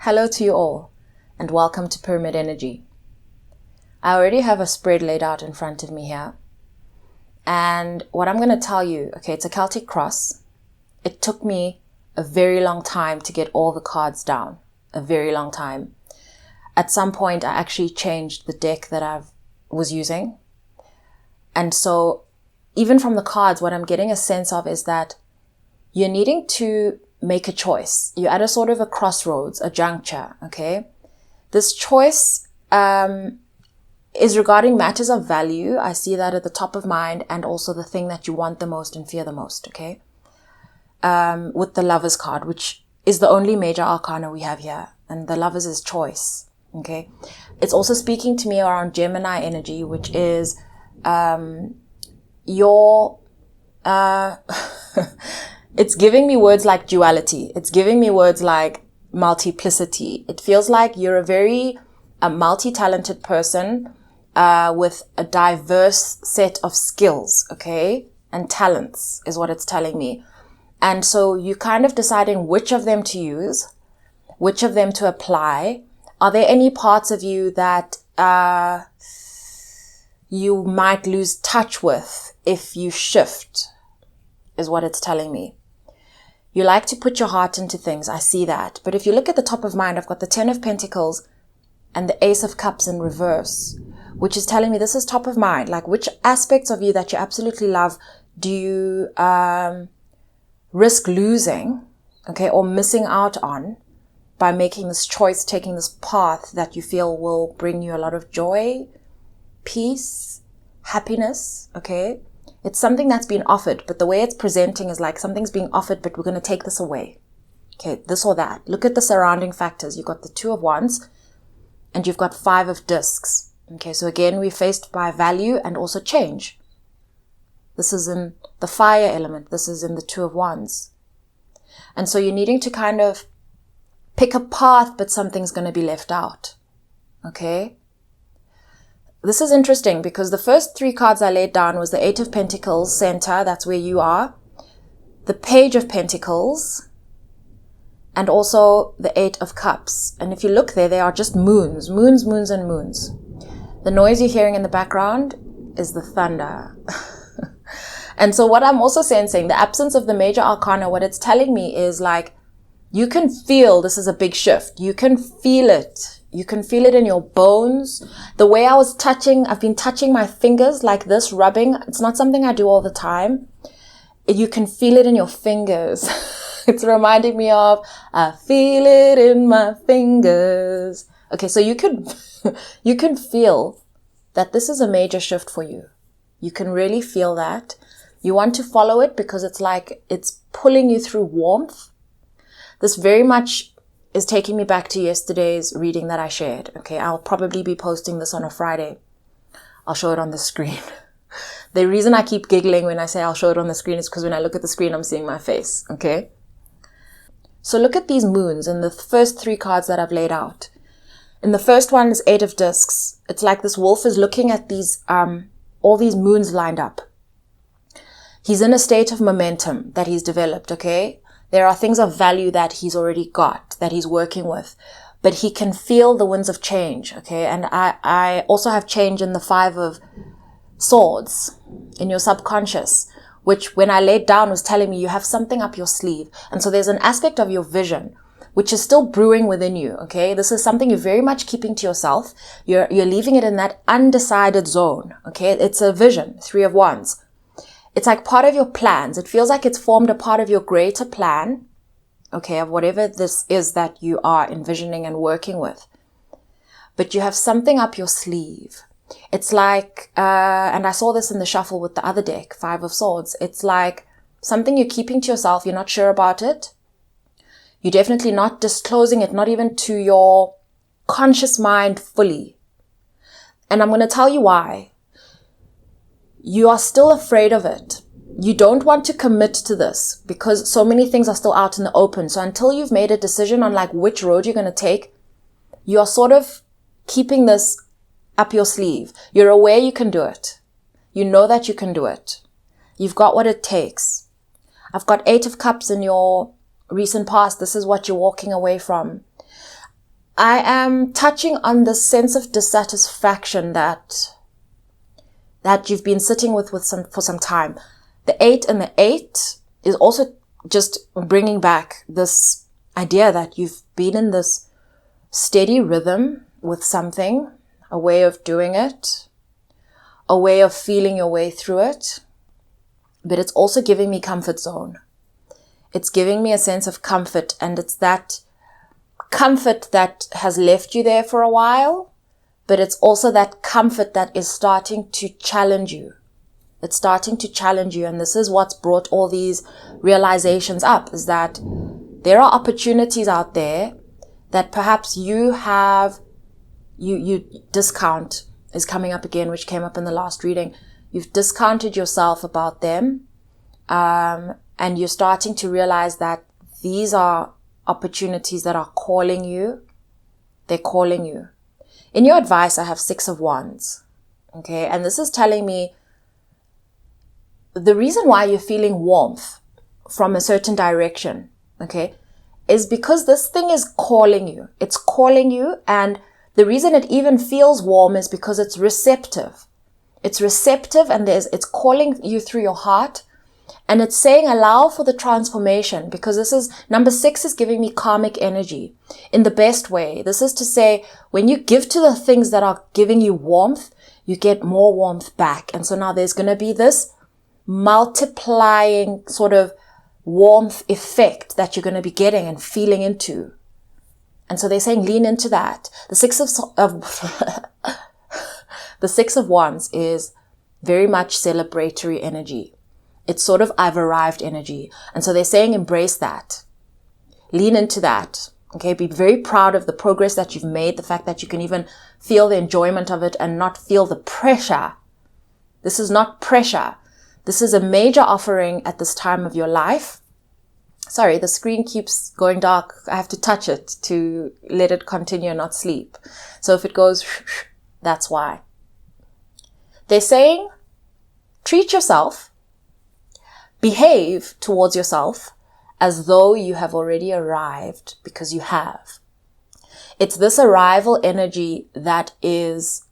Hello to you all, and welcome to Pyramid Energy. I already have a spread laid out in front of me here. And what I'm going to tell you, okay, it's a Celtic Cross. It took me a very long time to get all the cards down. A very long time. At some point, I actually changed the deck that I was using. And so, even from the cards, what I'm getting a sense of is that you're needing to make a choice. You're at a sort of a crossroads, a juncture, okay? This choice is regarding matters of value. I see that at the top of mind, and also the thing that you want the most and fear the most, okay? With the Lovers card, which is the only major arcana we have here. And the Lovers is choice, okay? It's also speaking to me around Gemini energy, which is it's giving me words like duality. It's giving me words like multiplicity. It feels like you're a very multi-talented person with a diverse set of skills, okay? And talents is what it's telling me. And so you're kind of deciding which of them to use, which of them to apply. Are there any parts of you that you might lose touch with if you shift, is what it's telling me. You like to put your heart into things. I see that. But if you look at the top of mind, I've got the 10 of Pentacles and the Ace of Cups in reverse, which is telling me this is top of mind. Like, which aspects of you that you absolutely love do you risk losing, okay, or missing out on by making this choice, taking this path that you feel will bring you a lot of joy, peace, happiness, okay? It's something that's been offered, but the way it's presenting is like something's being offered, but we're going to take this away. Okay, this or that. Look at the surrounding factors. You've got the 2 of Wands and you've got 5 of Discs. Okay, so again, we're faced by value and also change. This is in the fire element. This is in the 2 of Wands. And so you're needing to kind of pick a path, but something's going to be left out. Okay? This is interesting because the first 3 cards I laid down was the 8 of Pentacles, center, that's where you are, the Page of Pentacles, and also the 8 of Cups. And if you look there, they are just moons, moons, moons, and moons. The noise you're hearing in the background is the thunder. And so what I'm also sensing, the absence of the major arcana, what it's telling me is like, you can feel this is a big shift. You can feel it. You can feel it in your bones. The way I was touching, I've been touching my fingers like this, rubbing. It's not something I do all the time. You can feel it in your fingers. It's reminding me of, I feel it in my fingers. Okay, so you can feel that this is a major shift for you. You can really feel that. You want to follow it because it's like it's pulling you through warmth. This very much is taking me back to yesterday's reading that I shared. Okay, I'll probably be posting this on a Friday. I'll show it on the screen. The reason I keep giggling when I say I'll show it on the screen is because when I look at the screen, I'm seeing my face. Okay? So look at these moons in the first 3 cards that I've laid out. In the first one is 8 of Discs. It's like this wolf is looking at these, all these moons lined up. He's in a state of momentum that he's developed, okay? There are things of value that he's already got, that he's working with, but he can feel the winds of change, okay? And I also have change in the 5 of Swords in your subconscious, which when I laid down was telling me you have something up your sleeve. And so there's an aspect of your vision, which is still brewing within you, okay? This is something you're very much keeping to yourself. You're leaving it in that undecided zone, okay? It's a vision, 3 of Wands. It's like part of your plans. It feels like it's formed a part of your greater plan, okay, of whatever this is that you are envisioning and working with. But you have something up your sleeve. It's like, and I saw this in the shuffle with the other deck, 5 of Swords. It's like something you're keeping to yourself. You're not sure about it. You're definitely not disclosing it, not even to your conscious mind fully. And I'm going to tell you why. You are still afraid of it. You don't want to commit to this because so many things are still out in the open. So until you've made a decision on like which road you're going to take, you are sort of keeping this up your sleeve. You're aware you can do it. You know that you can do it. You've got what it takes. I've got 8 of Cups in your recent past. This is what you're walking away from. I am touching on the sense of dissatisfaction that you've been sitting with for some time. The 8 and the 8 is also just bringing back this idea that you've been in this steady rhythm with something, a way of doing it, a way of feeling your way through it. But it's also giving me comfort zone. It's giving me a sense of comfort, and it's that comfort that has left you there for a while, but it's also that comfort that is starting to challenge you. It's starting to challenge you, and this is what's brought all these realizations up, is that there are opportunities out there that perhaps you discount, is coming up again, which came up in the last reading. You've discounted yourself about them, and you're starting to realize that these are opportunities that are calling you. They're calling you. In your advice, I have 6 of Wands. Okay. And this is telling me the reason why you're feeling warmth from a certain direction. Okay. Is because this thing is calling you. It's calling you. And the reason it even feels warm is because it's receptive. It's receptive, and it's calling you through your heart. And it's saying allow for the transformation, because this is, number 6 is giving me karmic energy in the best way. This is to say, when you give to the things that are giving you warmth, you get more warmth back. And so now there's going to be this multiplying sort of warmth effect that you're going to be getting and feeling into. And so they're saying lean into that. The 6 the 6 of Wands is very much celebratory energy. It's sort of I've arrived energy. And so they're saying embrace that. Lean into that. Okay, be very proud of the progress that you've made, the fact that you can even feel the enjoyment of it and not feel the pressure. This is not pressure. This is a major offering at this time of your life. Sorry, the screen keeps going dark. I have to touch it to let it continue and not sleep. So if it goes, that's why. They're saying treat yourself. Behave towards yourself as though you have already arrived, because you have. It's this arrival energy that is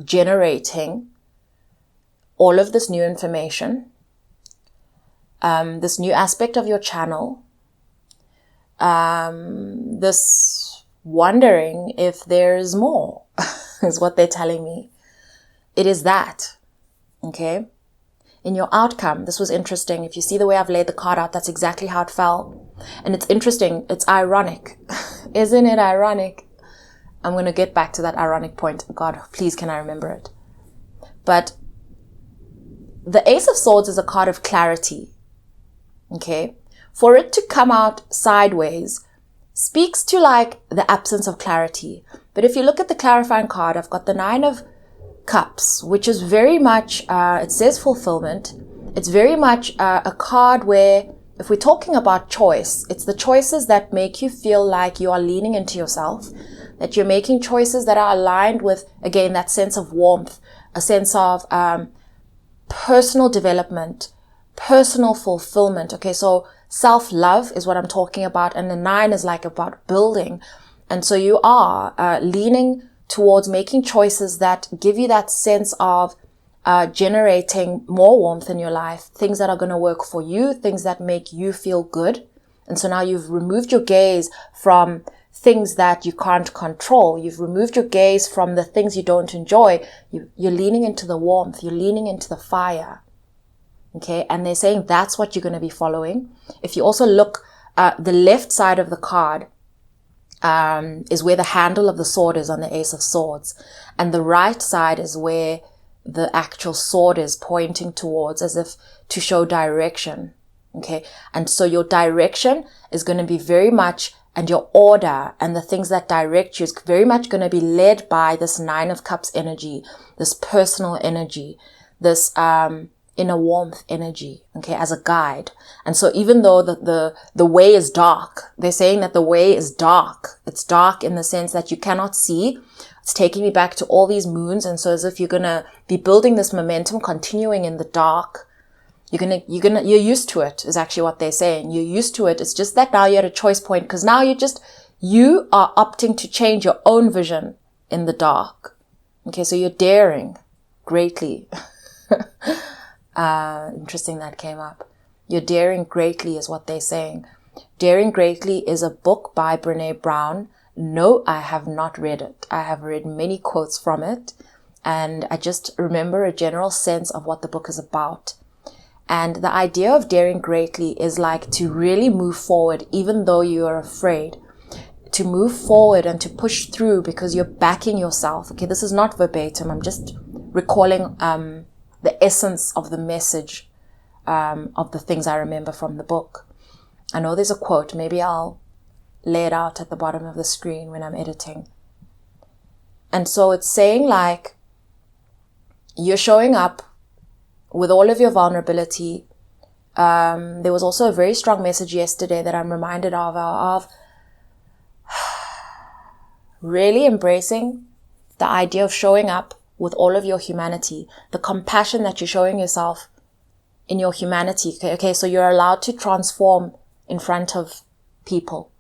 generating all of this new information, this new aspect of your channel, this wondering if there's more, is what they're telling me. It is that, okay? In your outcome, this was interesting. If you see the way I've laid the card out, that's exactly how it fell. And it's interesting. It's ironic. Isn't it ironic? I'm going to get back to that ironic point. God, please, can I remember it? But the Ace of Swords is a card of clarity. Okay? For it to come out sideways speaks to like the absence of clarity. But if you look at the clarifying card, I've got the 9 of Cups, which is very much, it says fulfillment. It's very much a card where, if we're talking about choice, it's the choices that make you feel like you are leaning into yourself, that you're making choices that are aligned with, again, that sense of warmth, a sense of personal development, personal fulfillment. Okay, so self-love is what I'm talking about, and the 9 is like about building. And so you are leaning towards making choices that give you that sense of generating more warmth in your life, things that are going to work for you, things that make you feel good. And so now you've removed your gaze from things that you can't control. You've removed your gaze from the things you don't enjoy. You're leaning into the warmth. You're leaning into the fire. Okay. And they're saying that's what you're going to be following. If you also look at the left side of the card, is where the handle of the sword is on the Ace of Swords. And the right side is where the actual sword is pointing towards, as if to show direction. Okay. And so your direction is going to be very much, and your order and the things that direct you is very much going to be led by this 9 of Cups energy, this personal energy, this, inner warmth energy, okay, as a guide. And so even though the way is dark, they're saying that the way is dark. It's dark in the sense that you cannot see. It's taking me back to all these moons. And so as if you're going to be building this momentum, continuing in the dark, you're used to it, is actually what they're saying. You're used to it. It's just that now you're at a choice point, because now you're You are opting to change your own vision in the dark. Okay, so you're daring greatly. Interesting that came up. You're daring greatly is what they're saying. Daring Greatly is a book by Brené Brown. No, I have not read it. I have read many quotes from it, and I just remember a general sense of what the book is about. And the idea of daring greatly is like to really move forward, even though you are afraid, to move forward and to push through because you're backing yourself. Okay, this is not verbatim. I'm just recalling the essence of the message of the things I remember from the book. I know there's a quote. Maybe I'll lay it out at the bottom of the screen when I'm editing. And so it's saying like, you're showing up with all of your vulnerability. There was also a very strong message yesterday that I'm reminded of really embracing the idea of showing up with all of your humanity, the compassion that you're showing yourself in your humanity. Okay, so you're allowed to transform in front of people.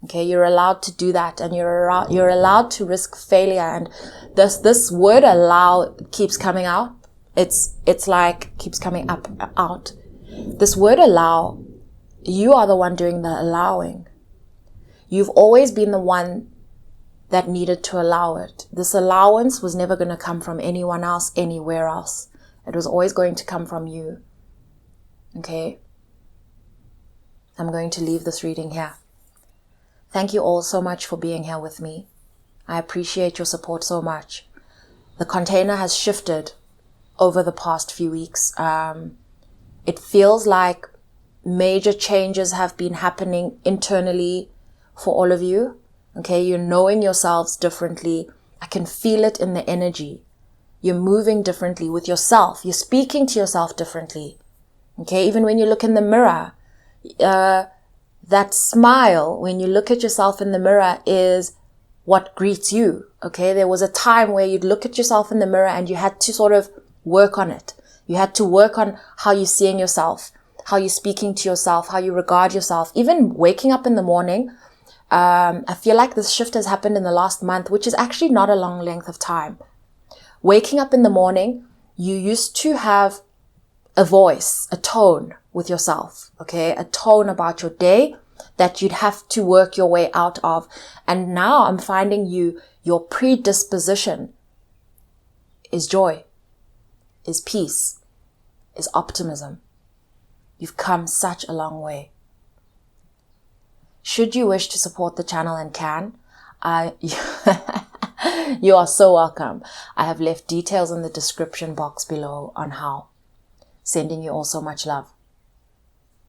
Okay, you're allowed to do that, and you're allowed to risk failure. And this word allow keeps coming out. It's like keeps coming out. This word allow, you are the one doing the allowing. You've always been the one that needed to allow it. This allowance was never going to come from anyone else, anywhere else. It was always going to come from you. Okay? I'm going to leave this reading here. Thank you all so much for being here with me. I appreciate your support so much. The container has shifted over the past few weeks. It feels like major changes have been happening internally for all of you. Okay, you're knowing yourselves differently. I can feel it in the energy. You're moving differently with yourself. You're speaking to yourself differently. Okay, even when you look in the mirror, that smile, when you look at yourself in the mirror, is what greets you. Okay, there was a time where you'd look at yourself in the mirror and you had to sort of work on it. You had to work on how you're seeing yourself, how you're speaking to yourself, how you regard yourself. Even waking up in the morning, I feel like this shift has happened in the last month, which is actually not a long length of time. Waking up in the morning, you used to have a voice, a tone with yourself, okay? A tone about your day that you'd have to work your way out of. And now I'm finding your predisposition is joy, is peace, is optimism. You've come such a long way. Should you wish to support the channel and can, you are so welcome. I have left details in the description box below on how. Sending you all so much love.